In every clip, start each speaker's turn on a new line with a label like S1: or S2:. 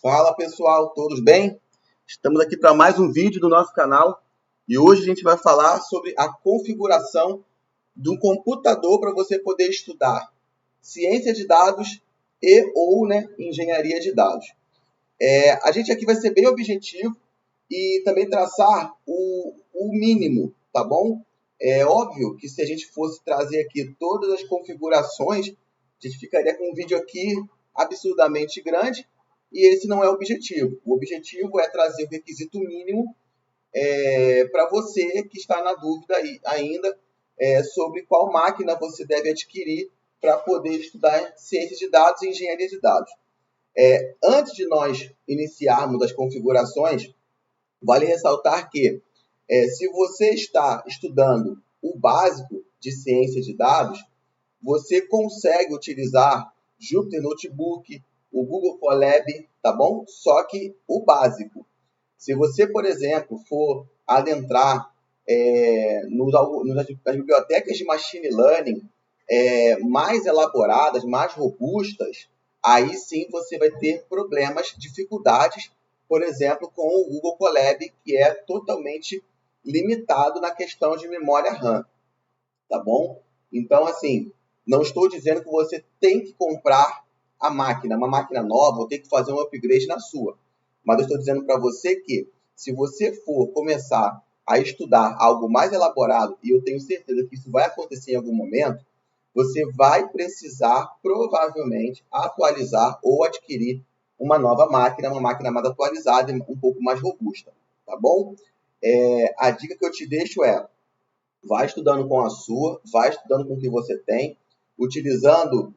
S1: Fala pessoal, todos bem? Estamos aqui para mais um vídeo do nosso canal e hoje a gente vai falar sobre a configuração de um computador para você poder estudar ciência de dados e ou engenharia de dados. A gente aqui vai ser bem objetivo e também traçar o mínimo, tá bom? É óbvio que se a gente fosse trazer aqui todas as configurações, a gente ficaria com um vídeo aqui absurdamente grande e esse não é o objetivo. O objetivo é trazer o requisito mínimo para você que está na dúvida ainda sobre qual máquina você deve adquirir para poder estudar ciência de dados e engenharia de dados. Antes de nós iniciarmos as configurações, vale ressaltar que se você está estudando o básico de ciência de dados, você consegue utilizar Jupyter Notebook, o Google Colab, tá bom? Só que o básico. Se você, por exemplo, for adentrar nas bibliotecas de Machine Learning mais elaboradas, mais robustas, aí sim você vai ter problemas, dificuldades, por exemplo, com o Google Colab, que é totalmente limitado na questão de memória RAM, tá bom? Então, assim, não estou dizendo que você tem que comprar a máquina, uma máquina nova, ou tem que fazer um upgrade na sua. Mas eu estou dizendo para você que, se você for começar a estudar algo mais elaborado, e eu tenho certeza que isso vai acontecer em algum momento, você vai precisar, provavelmente, atualizar ou adquirir uma nova máquina, uma máquina mais atualizada e um pouco mais robusta, tá bom? A dica que eu te deixo é: vai estudando com a sua, vai estudando com o que você tem, utilizando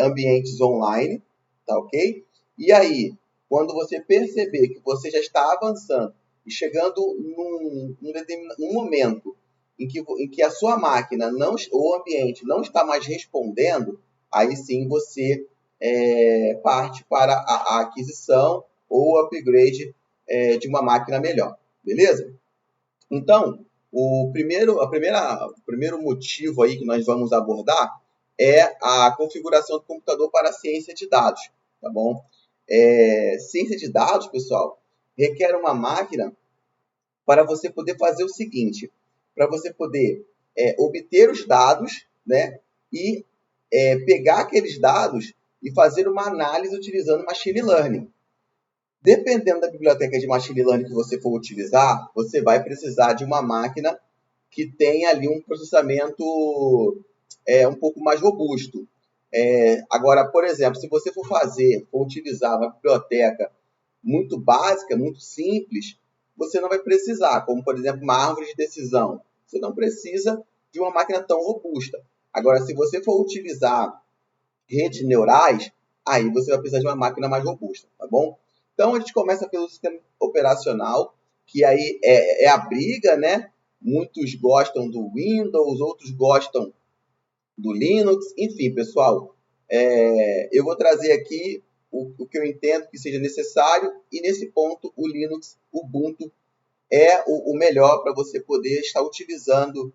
S1: ambientes online, tá ok? E aí, quando você perceber que você já está avançando e chegando num momento em que a sua máquina ou ambiente não está mais respondendo, aí sim você parte para a aquisição ou upgrade de uma máquina melhor, beleza? Então, o primeiro motivo aí que nós vamos abordar é a configuração do computador para a ciência de dados, tá bom? Ciência de dados, pessoal, requer uma máquina para você poder fazer o seguinte, para você poder obter os dados, né, e pegar aqueles dados e fazer uma análise utilizando machine learning. Dependendo da biblioteca de machine learning que você for utilizar, você vai precisar de uma máquina que tenha ali um processamento um pouco mais robusto. Agora, por exemplo, se você for utilizar uma biblioteca muito básica, muito simples, você não vai precisar, como, por exemplo, uma árvore de decisão. Você não precisa de uma máquina tão robusta. Agora, se você for utilizar redes neurais, aí você vai precisar de uma máquina mais robusta, tá bom? Então, a gente começa pelo sistema operacional, que aí é a briga, né? Muitos gostam do Windows, outros gostam do Linux. Enfim, pessoal, eu vou trazer aqui o que eu entendo que seja necessário, e nesse ponto o Linux, Ubuntu, é o melhor para você poder estar utilizando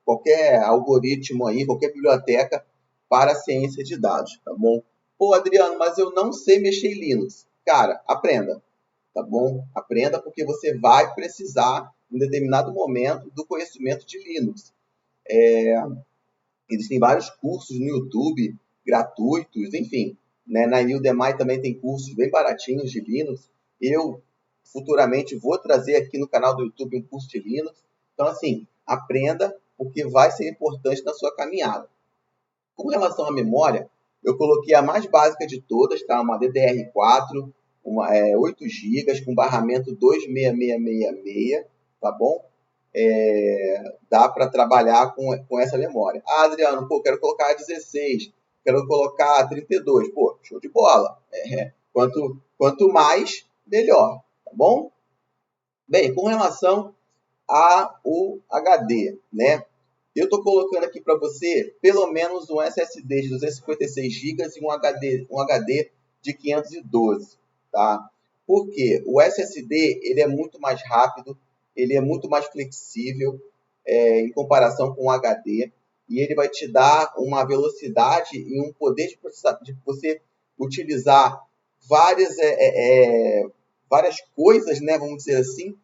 S1: qualquer algoritmo aí, qualquer biblioteca para a ciência de dados, tá bom? Pô, Adriano, mas eu não sei mexer em Linux. Cara, aprenda, tá bom? Aprenda, porque você vai precisar, em determinado momento, do conhecimento de Linux. Existem vários cursos no YouTube, gratuitos, enfim. Né? Na Udemy também tem cursos bem baratinhos de Linux. Eu, futuramente, vou trazer aqui no canal do YouTube um curso de Linux. Então, assim, aprenda, porque vai ser importante na sua caminhada. Com relação à memória, eu coloquei a mais básica de todas, tá? Uma DDR4, 8 GB, com barramento 26666, tá bom? Dá para trabalhar com essa memória. Ah, Adriano, pô, quero colocar 16, quero colocar 32. Pô, show de bola. Quanto mais, melhor, tá bom? Bem, com relação ao HD, né? Eu estou colocando aqui para você pelo menos um SSD de 256 GB e um HD de 512, tá? Por quê? O SSD ele é muito mais rápido, ele é muito mais flexível em comparação com o HD, e ele vai te dar uma velocidade e um poder de você utilizar várias, várias coisas, né, vamos dizer assim,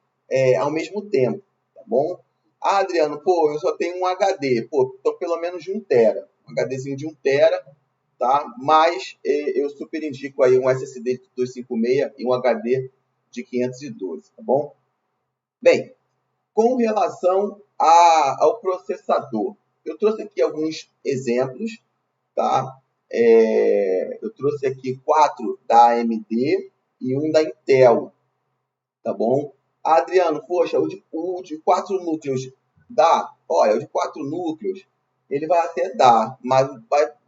S1: ao mesmo tempo, tá bom? Ah, Adriano, pô, eu só tenho um HD, pô, então pelo menos de 1 tera, um HDzinho de 1 tera, tá? Mas eu super indico aí um SSD de 256 e um HD de 512, tá bom? Bem, com relação ao processador, eu trouxe aqui alguns exemplos, tá? Eu trouxe aqui 4 da AMD e um da Intel, tá bom? Ah, Adriano, poxa, o de 4 núcleos dá? Olha, o de 4 núcleos, ele vai até dar, mas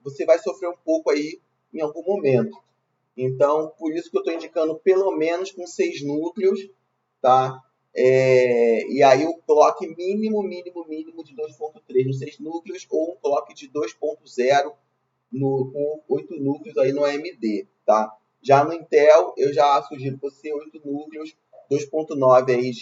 S1: você vai sofrer um pouco aí em algum momento. Então, por isso que eu estou indicando pelo menos com 6 núcleos, tá? E aí o clock mínimo de 2.3 nos 6 núcleos ou um clock de 2.0 com 8 núcleos aí no AMD, tá? Já no Intel, eu já sugiro você 8 núcleos, 2.9 aí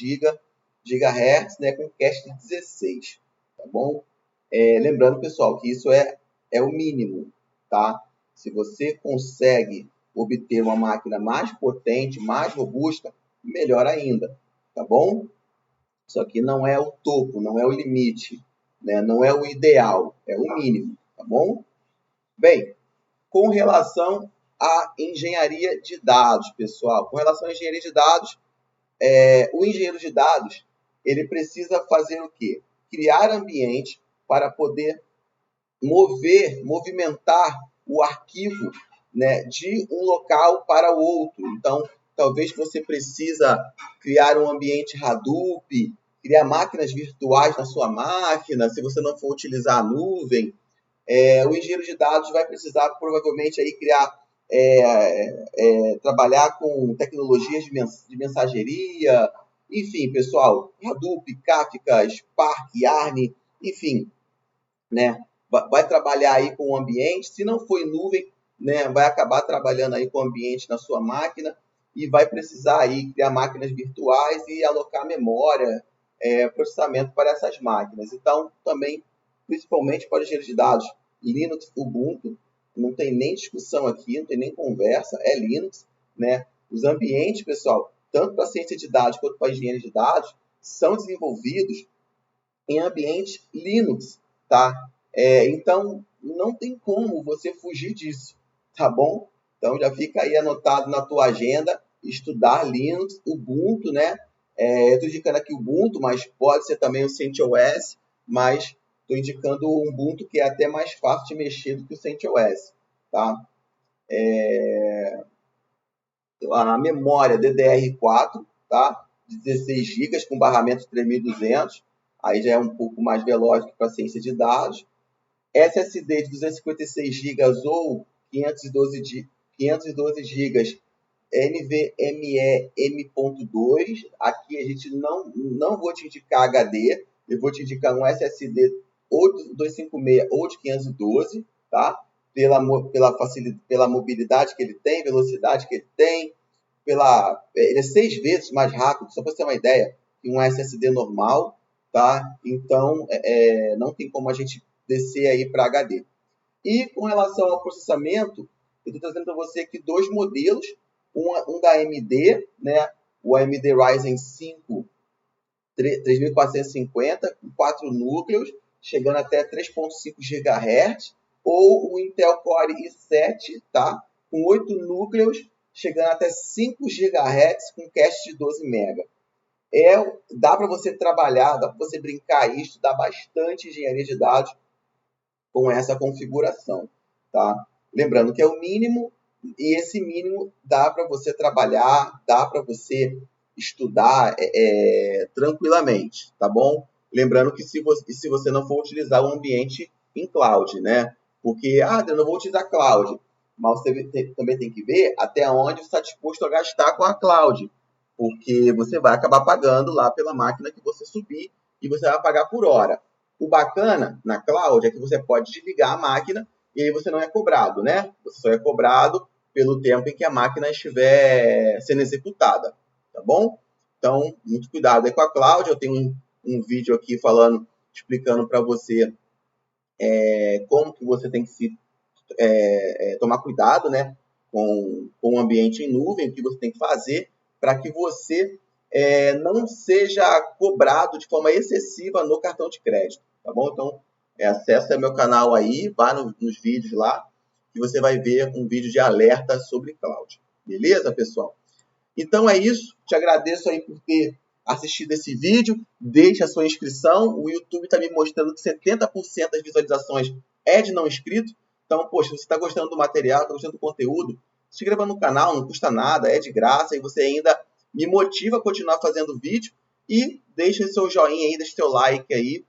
S1: gigahertz, né, com cache de 16, tá bom? Lembrando, pessoal, que isso é o mínimo, tá? Se você consegue obter uma máquina mais potente, mais robusta, melhor ainda, tá bom? Isso aqui não é o topo, não é o limite, né? Não é o ideal, é o mínimo, tá bom? Bem, com relação à engenharia de dados, pessoal, com relação à engenharia de dados, o engenheiro de dados ele precisa fazer o quê? Criar ambiente para poder movimentar o arquivo, né, de um local para o outro. Então, talvez você precisa criar um ambiente Hadoop, criar máquinas virtuais na sua máquina, se você não for utilizar a nuvem. O engenheiro de dados vai precisar provavelmente aí criar, trabalhar com tecnologias de mensageria, enfim, pessoal, Hadoop, Kafka, Spark, Yarn, enfim, né? Vai trabalhar aí com o ambiente, se não for em nuvem, né, vai acabar trabalhando aí com o ambiente na sua máquina e vai precisar aí criar máquinas virtuais e alocar memória, processamento para essas máquinas. Então, também, principalmente para o engenheiro de dados, Linux, Ubuntu, não tem nem discussão aqui, não tem nem conversa, é Linux, né? Os ambientes, pessoal, tanto para ciência de dados quanto para engenharia de dados, são desenvolvidos em ambiente Linux, tá? Então, não tem como você fugir disso, tá bom? Então, já fica aí anotado na tua agenda, estudar Linux, Ubuntu, né? Eu estou indicando aqui Ubuntu, mas pode ser também o CentOS, mas estou indicando o Ubuntu, que é até mais fácil de mexer do que o CentOS, tá? A memória DDR4, tá? 16 GB com barramento 3200, aí já é um pouco mais veloz que para ciência de dados. SSD de 256 GB ou 512 GB NVMe M.2. Aqui a gente não vou te indicar HD, eu vou te indicar um SSD ou de 256 ou de 512, tá? Pela mobilidade que ele tem, velocidade que ele tem, ele é 6 vezes mais rápido, só para você ter uma ideia, que um SSD normal, tá? Então, não tem como a gente descer aí para HD. E com relação ao processamento, eu estou trazendo para você aqui 2 modelos, um da AMD, né? O AMD Ryzen 5 3450, com 4 núcleos, chegando até 3.5 GHz, ou o Intel Core i7, tá? Com 8 núcleos, chegando até 5 GHz, com cache de 12 MB. Dá para você trabalhar, dá para você brincar e estudar bastante engenharia de dados com essa configuração, tá? Lembrando que é o mínimo, e esse mínimo dá para você trabalhar, dá para você estudar tranquilamente, tá bom? Lembrando que se você não for utilizar o ambiente em cloud, né? Porque, eu não vou utilizar cloud, mas você também tem que ver até onde você está disposto a gastar com a cloud, porque você vai acabar pagando lá pela máquina que você subir e você vai pagar por hora. O bacana na cloud é que você pode desligar a máquina e aí você não é cobrado, né? Você só é cobrado pelo tempo em que a máquina estiver sendo executada, tá bom? Então, muito cuidado aí com a cloud. Eu tenho um vídeo aqui explicando para você como que você tem que tomar cuidado, né? com um ambiente em nuvem, o que você tem que fazer para que você não seja cobrado de forma excessiva no cartão de crédito, tá bom? Então, acessa meu canal aí, vá nos vídeos lá, que você vai ver um vídeo de alerta sobre cloud. Beleza, pessoal? Então é isso. Te agradeço aí por ter assistido esse vídeo. Deixe a sua inscrição. O YouTube está me mostrando que 70% das visualizações é de não inscrito. Então, poxa, se você está gostando do material, está gostando do conteúdo, se inscreva no canal, não custa nada, é de graça e você ainda me motiva a continuar fazendo vídeo. E deixe seu joinha aí, deixe seu like aí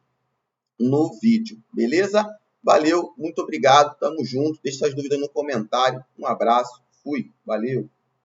S1: no vídeo, beleza? Valeu, muito obrigado, tamo junto. Deixe suas dúvidas no comentário. Um abraço, fui, valeu.